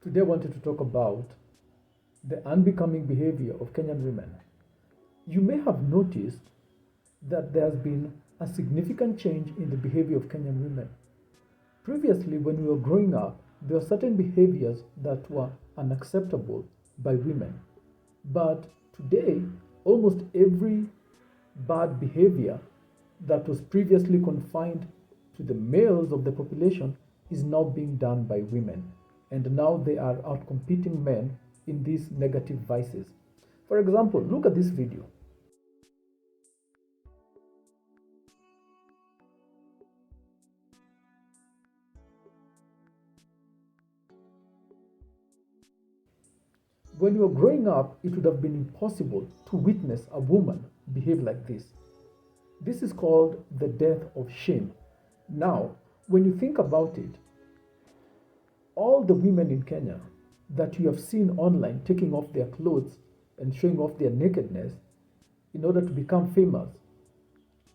Today I wanted to talk about the unbecoming behavior of Kenyan women. You may have noticed that there has been a significant change in the behavior of Kenyan women. Previously, when we were growing up, there were certain behaviors that were unacceptable by women. But today, almost every bad behavior that was previously confined to the males of the population is now being done by women. And now they are outcompeting men in these negative vices. For example, look at this video. When you were growing up, it would have been impossible to witness a woman behave like this. This is called the death of shame. Now, when you think about it, all the women in Kenya that you have seen online taking off their clothes and showing off their nakedness in order to become famous,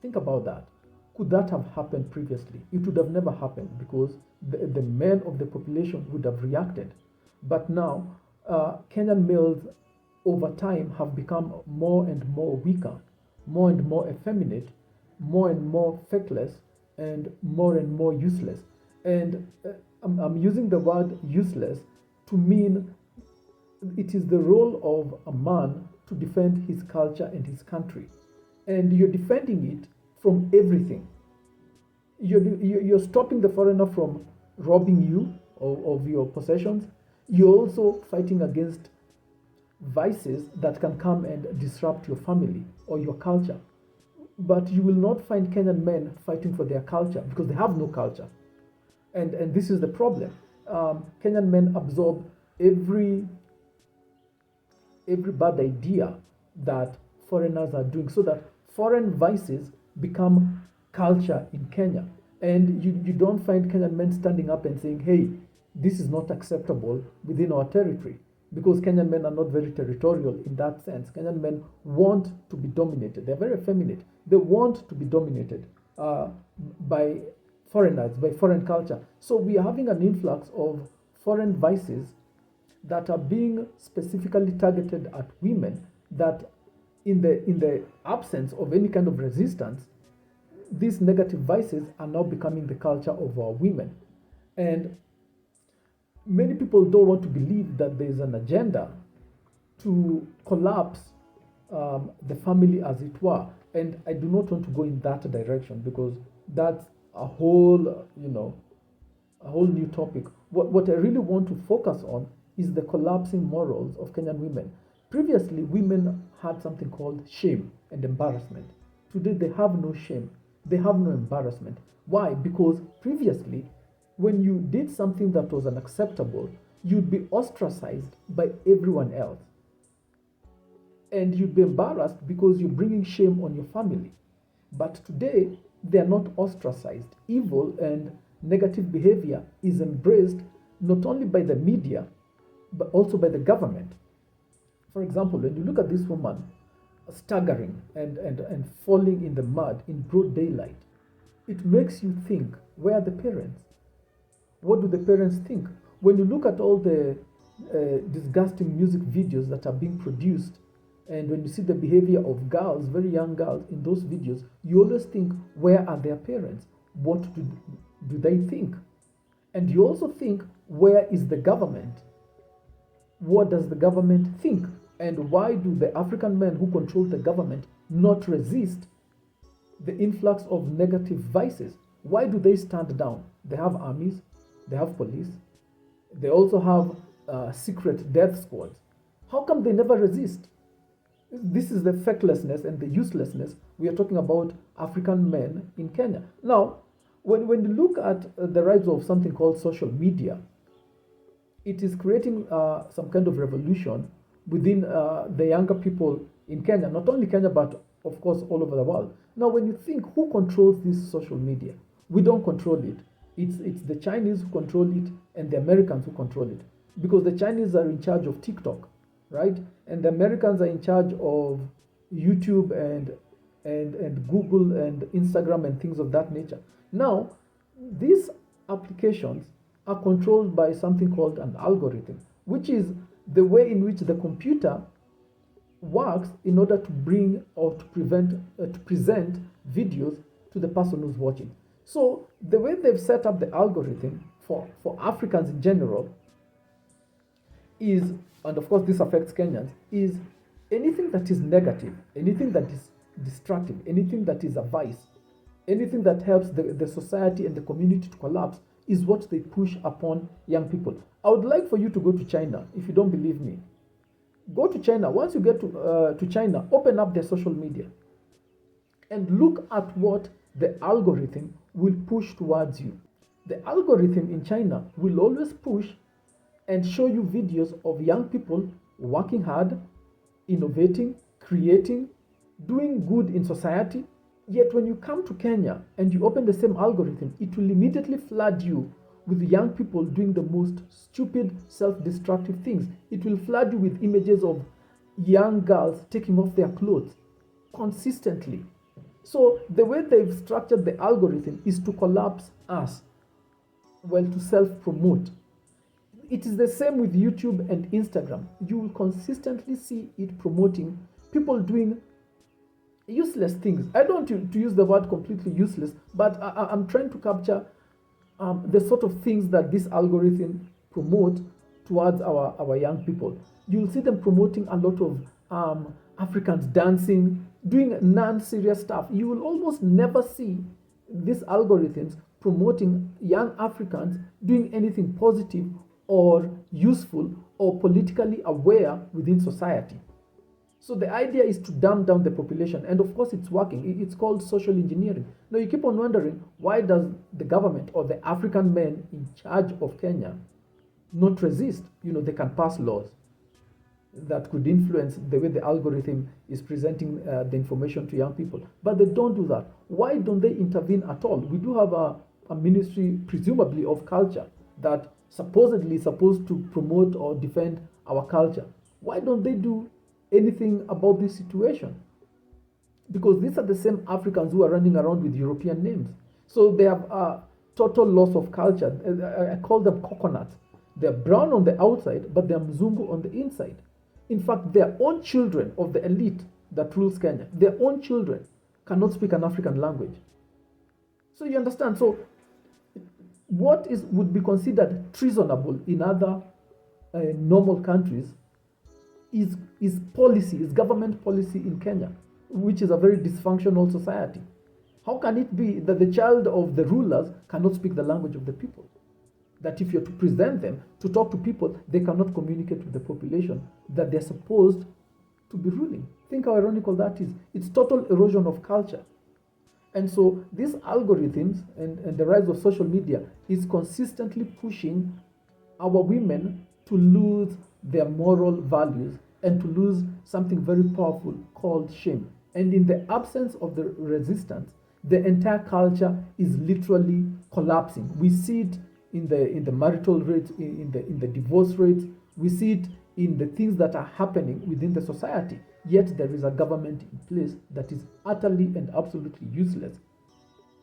think about that. Could that have happened previously? It would have never happened because the men of the population would have reacted. But now, Kenyan males over time have become more and more weaker, more and more effeminate, more and more feckless, and more useless. And I'm using the word useless to mean it is the role of a man to defend his culture and his country. And you're defending it from everything. You're stopping the foreigner from robbing you of your possessions. You're also fighting against vices that can come and disrupt your family or your culture. But you will not find Kenyan men fighting for their culture because they have no culture. And this is the problem. Kenyan men absorb every bad idea that foreigners are doing so that foreign vices become culture in Kenya. And you don't find Kenyan men standing up and saying, hey, this is not acceptable within our territory. Because Kenyan men are not very territorial in that sense. Kenyan men want to be dominated. They're very effeminate. They want to be dominated by foreigners, by foreign culture. So we are having an influx of foreign vices that are being specifically targeted at women that in the absence of any kind of resistance, these negative vices are now becoming the culture of our women. And many people don't want to believe that there is an agenda to collapse the family as it were. And I do not want to go in that direction because that's a whole, a whole new topic. What I really want to focus on is the collapsing morals of Kenyan women. Previously, women had something called shame and embarrassment. Today, they have no shame. They have no embarrassment. Why? Because previously, when you did something that was unacceptable, you'd be ostracized by everyone else. And you'd be embarrassed because you're bringing shame on your family. But today, they are not ostracized. Evil and negative behavior is embraced not only by the media, but also by the government. For example, when you look at this woman staggering and falling in the mud in broad daylight, it makes you think, where are the parents? What do the parents think? When you look at all the disgusting music videos that are being produced, and when you see the behavior of girls, very young girls in those videos, you always think, where are their parents? What do they think? And you also think, where is the government? What does the government think? And why do the African men who control the government not resist the influx of negative vices? Why do they stand down? They have armies, they have police, they also have secret death squads. How come they never resist? This is the fecklessness and the uselessness we are talking about African men in Kenya. Now, when you look at the rise of something called social media, it is creating some kind of revolution within the younger people in Kenya, not only Kenya, but of course all over the world. Now, when you think who controls this social media, we don't control it. It's the Chinese who control it and the Americans who control it. Because the Chinese are in charge of TikTok, right? And the Americans are in charge of YouTube and Google and Instagram and things of that nature. Now, these applications are controlled by something called an algorithm, which is the way in which the computer works in order to bring or to present videos to the person who's watching. So the way they've set up the algorithm for Africans in general is, and of course this affects Kenyans, is anything that is negative, anything that is destructive, anything that is a vice, anything that helps the society and the community to collapse is what they push upon young people. I would like for you to go to China, if you don't believe me. Go to China. Once you get to China, open up their social media and look at what the algorithm will push towards you. The algorithm in China will always push and show you videos of young people working hard, innovating, creating, doing good in society. Yet when you come to Kenya and you open the same algorithm, it will immediately flood you with young people doing the most stupid, self-destructive things. It will flood you with images of young girls taking off their clothes consistently. So the way they've structured the algorithm is to collapse us, well, to self-promote. It is the same with YouTube and Instagram. You will consistently see it promoting people doing useless things. I don't want to use the word completely useless, but I'm trying to capture the sort of things that this algorithm promote towards our young people. You'll see them promoting a lot of Africans dancing, doing non-serious stuff. You will almost never see these algorithms promoting young Africans doing anything positive or useful or politically aware within society. So the idea is to dumb down the population, and of course it's working. It's called social engineering. Now you keep on wondering, why does the government or the African men in charge of Kenya not resist? They can pass laws that could influence the way the algorithm is presenting the information to young people, but they don't do that. Why don't they intervene at all? We do have a ministry, presumably of culture, that supposedly is supposed to promote or defend our culture. Why don't they do anything about this situation? Because these are the same Africans who are running around with European names. So they have a total loss of culture. I call them coconuts. They're brown on the outside, but they're Mzungu on the inside. In fact, their own children of the elite that rules Kenya, their own children cannot speak an African language. So you understand? So what would be considered treasonable in other normal countries is policy, is government policy in Kenya, which is a very dysfunctional society. How can it be that the child of the rulers cannot speak the language of the people? That if you're to present them, to talk to people, they cannot communicate with the population that they're supposed to be ruling. Think how ironical that is. It's total erosion of culture. And so these algorithms and the rise of social media is consistently pushing our women to lose their moral values and to lose something very powerful called shame. And in the absence of the resistance, the entire culture is literally collapsing. We see it in the marital rates, in the divorce rates. We see it in the things that are happening within the society. Yet there is a government in place that is utterly and absolutely useless.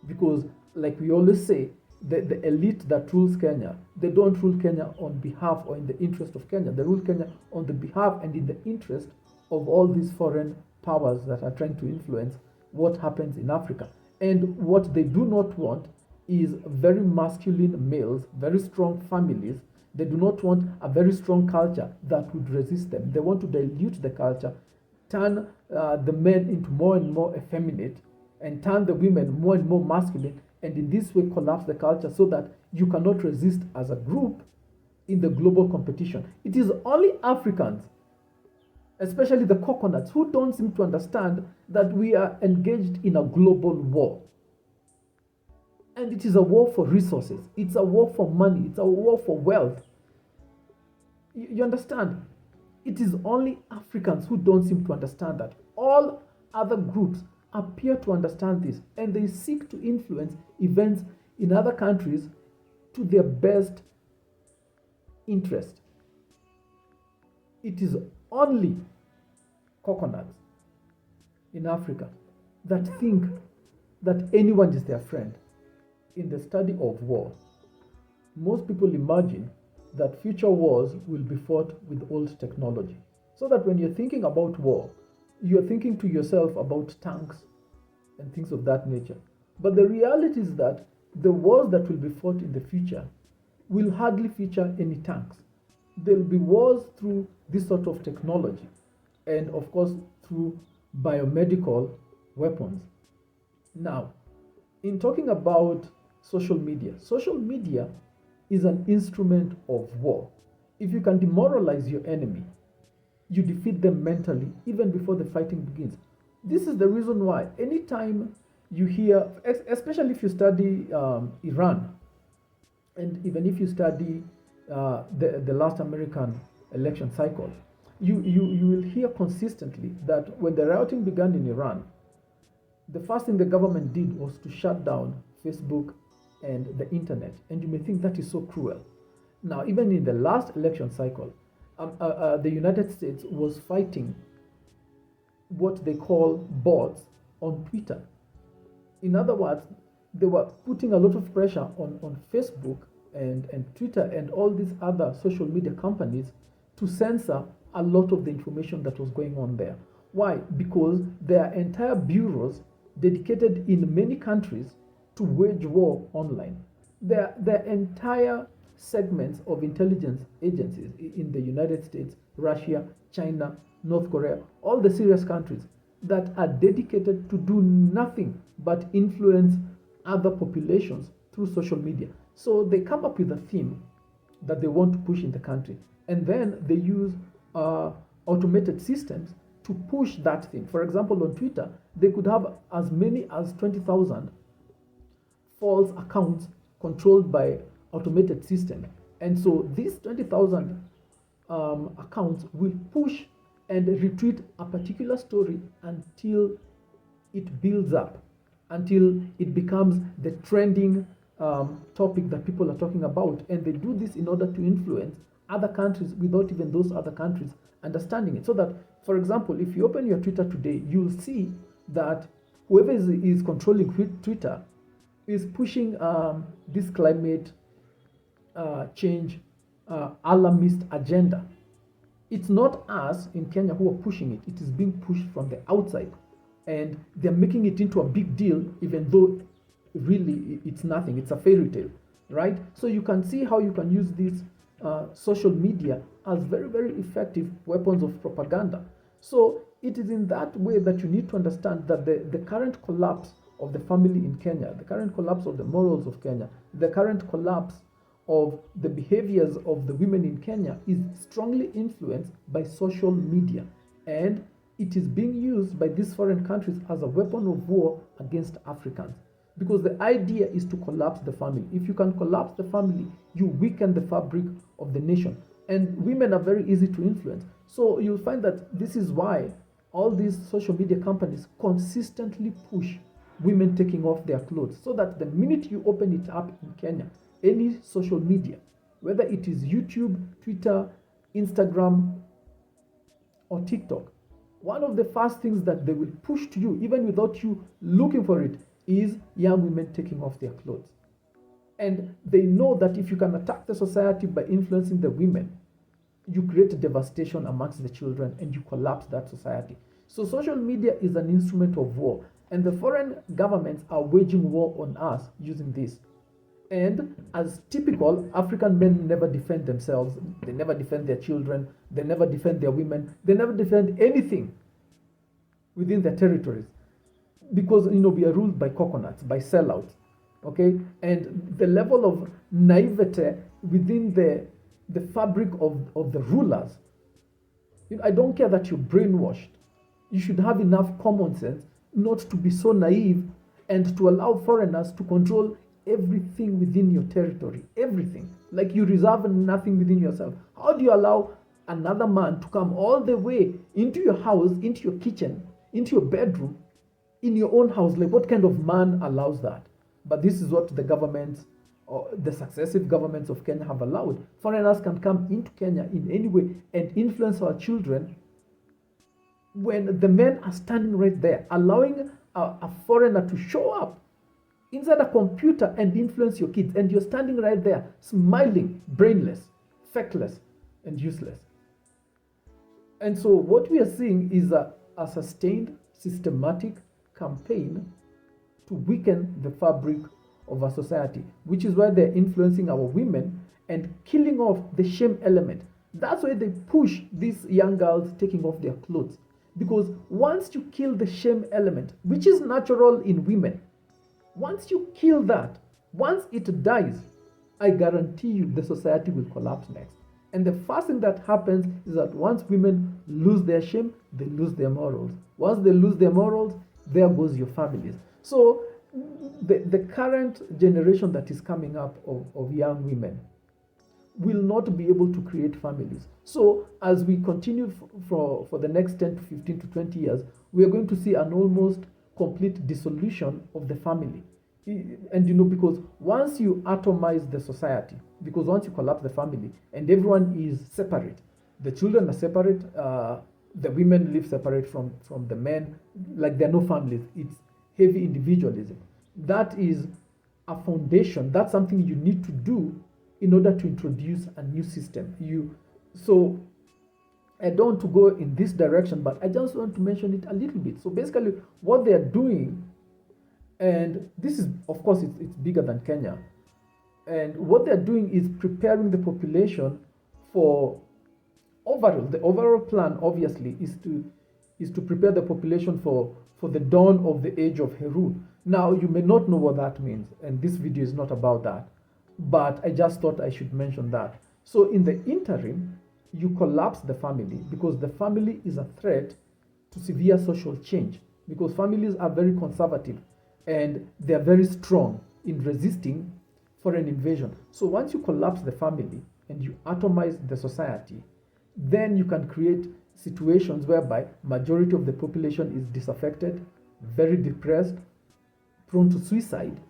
Because, like we always say, the elite that rules Kenya, they don't rule Kenya on behalf or in the interest of Kenya. They rule Kenya on the behalf and in the interest of all these foreign powers that are trying to influence what happens in Africa. And what they do not want is very masculine males, very strong families. They do not want a very strong culture that would resist them. They want to dilute the culture, turn the men into more and more effeminate, and turn the women more and more masculine, and in this way collapse the culture so that you cannot resist as a group in the global competition. It is only Africans, especially the coconuts, who don't seem to understand that we are engaged in a global war. And it is a war for resources. It's a war for money. It's a war for wealth. You understand? It is only Africans who don't seem to understand that. All other groups appear to understand this, and they seek to influence events in other countries to their best interest. It is only coconuts in Africa that think that anyone is their friend. In the study of war, most people imagine that future wars will be fought with old technology. So that when you're thinking about war, you're thinking to yourself about tanks and things of that nature. But the reality is that the wars that will be fought in the future will hardly feature any tanks. There'll be wars through this sort of technology and, of course, through biomedical weapons. Now, in talking about social media is an instrument of war. If you can demoralize your enemy, you defeat them mentally even before the fighting begins. This is the reason why anytime you hear, especially if you study Iran, and even if you study the last American election cycle, you will hear consistently that when the rioting began in Iran, the first thing the government did was to shut down Facebook and the internet. And you may think that is so cruel. Now, even in the last election cycle, the United States was fighting what they call bots on Twitter. In other words, they were putting a lot of pressure on Facebook and Twitter and all these other social media companies to censor a lot of the information that was going on there. Why? Because there are entire bureaus dedicated in many countries to wage war online. There are entire segments of intelligence agencies in the United States, Russia, China, North Korea, all the serious countries that are dedicated to do nothing but influence other populations through social media. So they come up with a theme that they want to push in the country, and then they use automated systems to push that thing. For example, on Twitter, they could have as many as 20,000 false accounts controlled by automated system. And so these 20,000 accounts will push and retweet a particular story until it builds up, until it becomes the trending topic that people are talking about. And they do this in order to influence other countries without even those other countries understanding it. So that, for example, if you open your Twitter today, you'll see that whoever is controlling Twitter is pushing this climate change alarmist agenda. It's not us in Kenya who are pushing it. It is being pushed from the outside. And they're making it into a big deal, even though really it's nothing. It's a fairy tale, right? So you can see how you can use these social media as very, very effective weapons of propaganda. So it is in that way that you need to understand that the current collapse of the family in Kenya, the current collapse of the morals of Kenya, the current collapse of the behaviors of the women in Kenya is strongly influenced by social media. And it is being used by these foreign countries as a weapon of war against Africans. Because the idea is to collapse the family. If you can collapse the family, you weaken the fabric of the nation. And women are very easy to influence. So you'll find that this is why all these social media companies consistently push women taking off their clothes. So that the minute you open it up in Kenya, any social media, whether it is YouTube, Twitter, Instagram, or TikTok, one of the first things that they will push to you, even without you looking for it, is young women taking off their clothes. And they know that if you can attack the society by influencing the women, you create devastation amongst the children and you collapse that society. So social media is an instrument of war, and the foreign governments are waging war on us using this. And as typical, African men never defend themselves. They never defend their children. They never defend their women. They never defend anything within their territories, because we are ruled by coconuts, by sellouts. Okay, and the level of naivete within the fabric of the rulers. I don't care that you're brainwashed. You should have enough common sense not to be so naive and to allow foreigners to control everything within your territory. Everything. Like you reserve nothing within yourself. How do you allow another man to come all the way into your house, into your kitchen, into your bedroom, in your own house? Like, what kind of man allows that? But this is what the governments, or the successive governments of Kenya have allowed. Foreigners can come into Kenya in any way and influence our children when the men are standing right there, allowing a foreigner to show up inside a computer and influence your kids, and you're standing right there smiling, brainless, feckless, and useless. And so what we are seeing is a sustained, systematic campaign to weaken the fabric of our society, which is why they're influencing our women and killing off the shame element. That's why they push these young girls taking off their clothes. Because once you kill the shame element, which is natural in women, once you kill that, once it dies, I guarantee you the society will collapse next. And the first thing that happens is that once women lose their shame, they lose their morals. Once they lose their morals, there goes your families. So the current generation that is coming up of young women will not be able to create families. So as we continue for the next 10 to 15 to 20 years, we are going to see an almost complete dissolution of the family. And because once you atomize the society, because once you collapse the family and everyone is separate, the children are separate, the women live separate from the men, like there are no families, it's heavy individualism. That is a foundation. That's something you need to do in order to introduce a new system. So I don't want to go in this direction, but I just want to mention it a little bit. So basically what they are doing, and this is, of course, it's bigger than Kenya, and what they're doing is preparing the population for the overall plan obviously is to prepare the population for the dawn of the age of Heru. Now you may not know what that means, and this video is not about that, but I just thought I should mention that. So in the interim, you collapse the family, because the family is a threat to severe social change, because families are very conservative and they are very strong in resisting foreign invasion. So once you collapse the family and you atomize the society, then you can create situations whereby majority of the population is disaffected, very depressed, prone to suicide,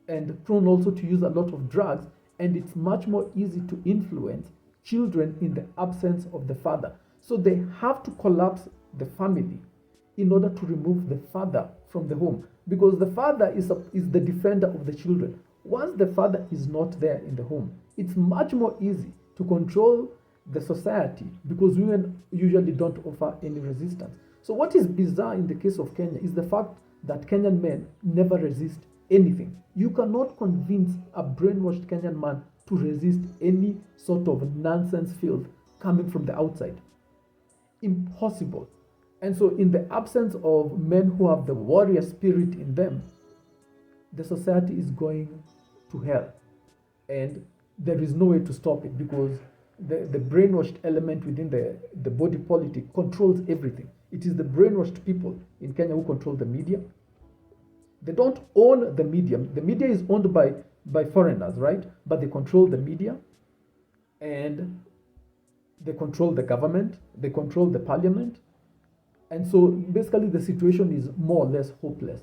and prone also to use a lot of drugs, and it's much more easy to influence children in the absence of the father. So they have to collapse the family in order to remove the father from the home, because the father is the defender of the children. Once the father is not there in the home, it's much more easy to control the society, because women usually don't offer any resistance. So what is bizarre in the case of Kenya is the fact that Kenyan men never resist anything. You cannot convince a brainwashed Kenyan man to resist any sort of nonsense filth coming from the outside. Impossible. And so in the absence of men who have the warrior spirit in them, the society is going to hell. And there is no way to stop it, because the brainwashed element within the body politic controls everything. It is the brainwashed people in Kenya who control the media. They don't own the media. The media is owned by foreigners, right? But they control the media, and they control the government, they control the parliament. And so basically the situation is more or less hopeless.